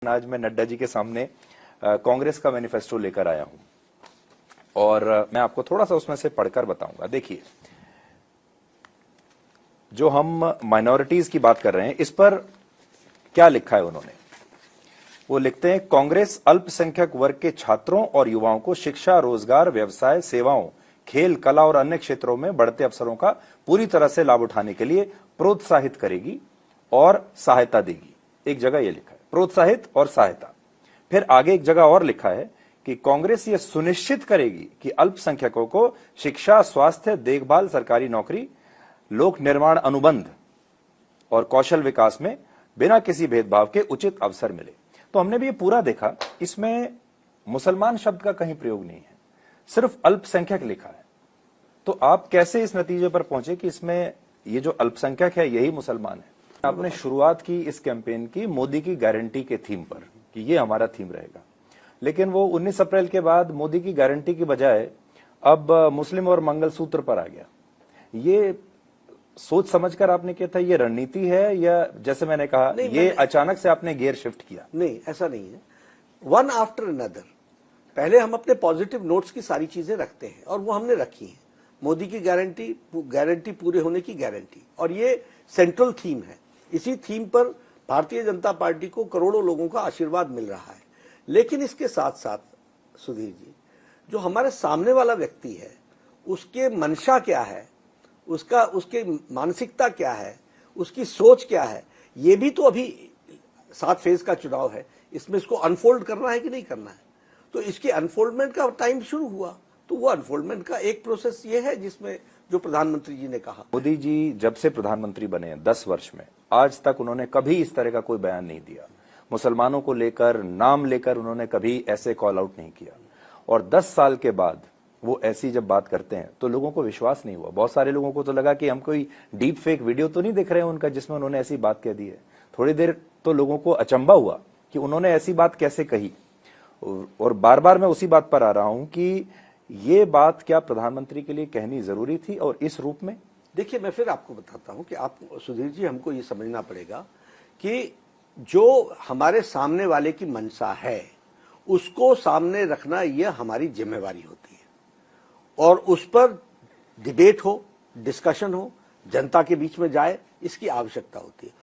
आज मैं नड्डा जी के सामने कांग्रेस का मैनिफेस्टो लेकर आया हूं और मैं आपको थोड़ा सा उसमें से पढ़कर बताऊंगा। देखिए, जो हम माइनॉरिटीज की बात कर रहे हैं, इस पर क्या लिखा है उन्होंने। वो लिखते हैं, कांग्रेस अल्पसंख्यक वर्ग के छात्रों और युवाओं को शिक्षा, रोजगार, व्यवसाय, सेवाओं, खेल, कला और अन्य क्षेत्रों में बढ़ते अवसरों का पूरी तरह से लाभ उठाने के लिए प्रोत्साहित करेगी और सहायता देगी। एक जगह यह लिखा है, प्रोत्साहित और सहायता। फिर आगे एक जगह और लिखा है कि कांग्रेस यह सुनिश्चित करेगी कि अल्पसंख्यकों को शिक्षा, स्वास्थ्य, देखभाल, सरकारी नौकरी, लोक निर्माण अनुबंध और कौशल विकास में बिना किसी भेदभाव के उचित अवसर मिले। तो हमने भी ये पूरा देखा, इसमें मुसलमान शब्द का कहीं प्रयोग नहीं है, सिर्फ अल्पसंख्यक लिखा है। तो आप कैसे इस नतीजे पर पहुंचे कि इसमें ये जो अल्पसंख्यक है यही मुसलमान है? आपने शुरुआत की इस कैंपेन की मोदी की गारंटी के थीम पर कि ये हमारा थीम रहेगा, लेकिन वो 19 अप्रैल के बाद मोदी की गारंटी की बजाय अब मुस्लिम और मंगलसूत्र पर आ गया। ये सोच समझकर आपने किया था, ये रणनीति है या जैसे मैंने कहा ये अचानक से आपने गियर शिफ्ट किया? नहीं, ऐसा नहीं है। वन आफ्टर अनदर, पहले हम अपने पॉजिटिव नोट्स की सारी चीजें रखते हैं और वो हमने रखी है। मोदी की गारंटी पूरे होने की गारंटी, और ये सेंट्रल थीम है। इसी थीम पर भारतीय जनता पार्टी को करोड़ों लोगों का आशीर्वाद मिल रहा है। लेकिन इसके साथ साथ सुधीर जी, जो हमारे सामने वाला व्यक्ति है, उसके मंशा क्या है, उसके मानसिकता क्या है, उसकी सोच क्या है, ये भी तो अभी 7 फेज का चुनाव है, इसमें इसको अनफोल्ड करना है कि नहीं करना है। तो इसके अनफोल्डमेंट का टाइम शुरू हुआ, तो वो अनफोल्डमेंट का एक प्रोसेस ये है जिसमें जो प्रधानमंत्री जी ने कहा। मोदी जी जब से प्रधानमंत्री बने 10 वर्ष में आज तक उन्होंने कभी इस तरह का कोई बयान नहीं दिया। मुसलमानों को लेकर, नाम लेकर उन्होंने कभी ऐसे कॉल आउट नहीं किया। और 10 साल के बाद वो ऐसी जब बात करते हैं तो लोगों को विश्वास नहीं हुआ। बहुत सारे लोगों को तो लगा कि हम कोई डीप फेक वीडियो तो नहीं देख रहे हैं उनका जिसमें उन्होंने ऐसी बात कह दी है। थोड़ी देर तो लोगों को अचंभा हुआ कि उन्होंने ऐसी बात कैसे कही। और बार बार मैं उसी बात पर आ रहा हूं कि ये बात क्या प्रधानमंत्री के लिए कहनी जरूरी थी और इस रूप में? देखिए, मैं फिर आपको बताता हूं कि आप सुधीर जी, हमको ये समझना पड़ेगा कि जो हमारे सामने वाले की मंशा है उसको सामने रखना यह हमारी जिम्मेवारी होती है, और उस पर डिबेट हो, डिस्कशन हो, जनता के बीच में जाए, इसकी आवश्यकता होती है।